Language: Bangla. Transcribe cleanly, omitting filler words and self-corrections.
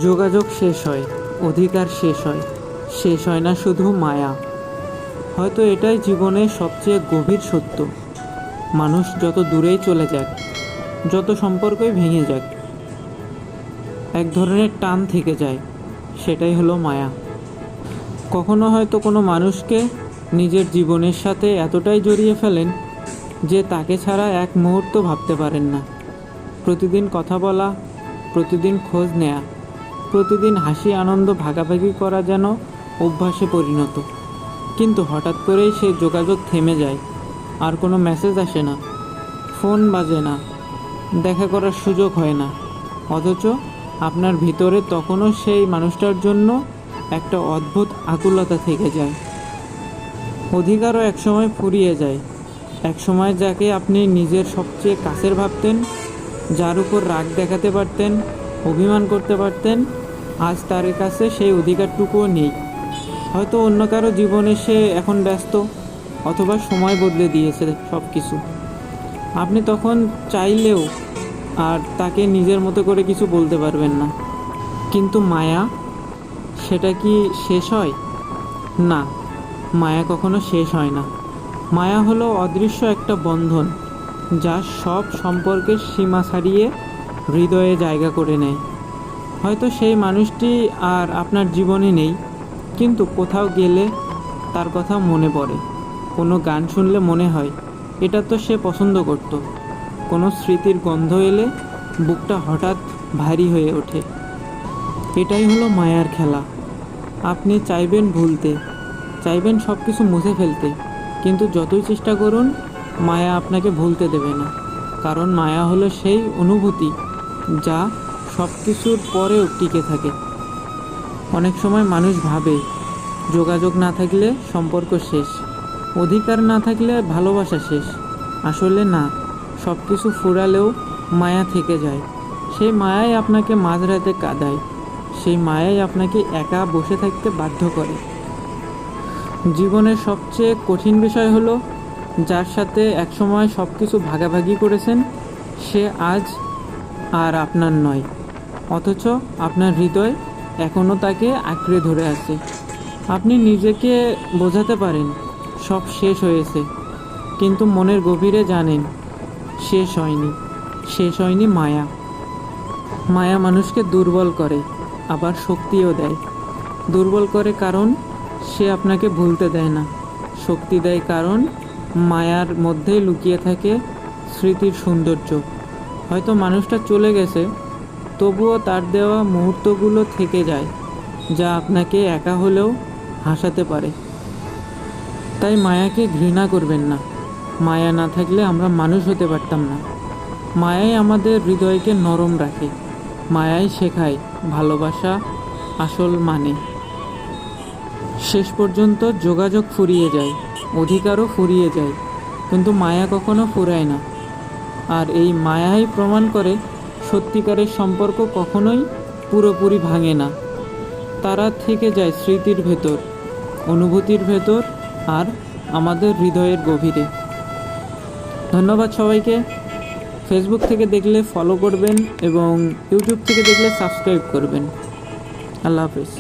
যোগাযোগ শেষ হয়, অধিকার শেষ হয়, শেষ হয় না শুধু মায়া। হয়তো এটাই জীবনের সবচেয়ে গভীর সত্য। মানুষ যত দূরেই চলে যাক, যত সম্পর্কই ভেঙে যাক, এক ধরনের টান থেকে যায়, সেটাই হলো মায়া। কখনো হয়তো কোনো মানুষকে নিজের জীবনের সাথে এতটাই জড়িয়ে ফেলেন যে তাকে ছাড়া এক মুহূর্ত ভাবতে পারেন না। প্রতিদিন কথা বলা, প্রতিদিন খোঁজ নেয়া, প্রতিদিন হাসি আনন্দ ভাগাভাগি করা যেন অভ্যাসে পরিণত। কিন্তু হঠাৎ করেই সেই যোগাযোগ থেমে যায়। আর কোনো মেসেজ আসে না, ফোন বাজে না, দেখা করার সুযোগ হয় না। অথচ আপনার ভিতরে তখনও সেই মানুষটার জন্য একটা অদ্ভুত আকুলতা থেকে যায়। অধিকারও একসময় ফুরিয়ে যায়। একসময় যাকে আপনি নিজের সবচেয়ে কাছের ভাবতেন, যার উপর রাগ দেখাতে পারতেন, অভিমান করতে পারতেন, আজ তার কাছে সেই অধিকারটুকুও নেই। হয়তো অন্য কারো জীবনে সে এখন ব্যস্ত, অথবা সময় বদলে দিয়েছে সব কিছু। আপনি তখন চাইলেও আর তাকে নিজের মতো করে কিছু বলতে পারবেন না। কিন্তু মায়া, সেটা কি শেষ হয়? না, মায়া কখনো শেষ হয় না। মায়া হলো অদৃশ্য একটা বন্ধন, যা সব সম্পর্কের সীমা ছাড়িয়ে হৃদয়ে জায়গা করে নেয়। হয়তো সেই মানুষটি আর আপনার জীবনে নেই, কিন্তু কোথাও গেলে তার কথা মনে পড়ে। কোনো গান শুনলে মনে হয় এটা তো সে পছন্দ করত। কোনো স্মৃতির গন্ধ এলে বুকটা হঠাৎ ভারী হয়ে ওঠে। এটাই হলো মায়ার খেলা। আপনি চাইবেন ভুলতে, চাইবেন সব কিছু মুছে ফেলতে, কিন্তু যতই চেষ্টা করুন মায়া আপনাকে ভুলতে দেবে না। কারণ মায়া হলো সেই অনুভূতি যা সব কিছুর পরেও টিকে থাকে। অনেক সময় মানুষ ভাবে যোগাযোগ না থাকলে সম্পর্ক শেষ, অধিকার না থাকলে ভালোবাসা শেষ। আসলে না, সব কিছু ফুরালেও মায়া থেকে যায়। সেই মায়াই আপনাকে মাঝরাতে কাঁদায়, সেই মায়াই আপনাকে একা বসে থাকতে বাধ্য করে। জীবনের সবচেয়ে কঠিন বিষয় হলো, যার সাথে একসময় সব কিছু ভাগাভাগি করেছেন সে আজ আর আপনার নয়, অথচ আপনার হৃদয় এখনও তাকে আঁকড়ে ধরে আছে। আপনি নিজেকে বোঝাতে পারেন সব শেষ হয়েছে, কিন্তু মনের গভীরে জানেন শেষ হয়নি। শেষ হয়নি মায়া। মায়া মানুষকে দুর্বল করে, আবার শক্তিও দেয়। দুর্বল করে কারণ সে আপনাকে ভুলতে দেয় না, শক্তি দেয় কারণ মায়ার মধ্যেই লুকিয়ে থাকে স্মৃতির সৌন্দর্য। হয়তো মানুষটা চলে গেছে, তবুও তার দেওয়া মুহূর্তগুলো থেকে যায়, যা আপনাকে একা হলেও হাসাতে পারে। তাই মায়াকে ঘৃণা করবেন না। মায়া না থাকলে আমরা মানুষ হতে পারতাম না। মায়াই আমাদের হৃদয়কে নরম রাখে, মায়াই শেখায় ভালোবাসা আসল মানে। শেষ পর্যন্ত যোগাযোগ ফুরিয়ে যায়, অধিকারও ফুরিয়ে যায়, কিন্তু মায়া কখনো ফুরায় না। আর এই মায়াই প্রমাণ করে সত্যিকারের সম্পর্ক কখনোই পুরোপুরি ভাঙে না। তারা থেকে যায় স্মৃতির ভেতর, অনুভূতির ভেতর, আর আমাদের হৃদয়ের গভীরে। ধন্যবাদ সবাইকে। ফেসবুক থেকে দেখলে ফলো করবেন এবং ইউটিউব থেকে দেখলে সাবস্ক্রাইব করবেন। আল্লাহ হাফেজ।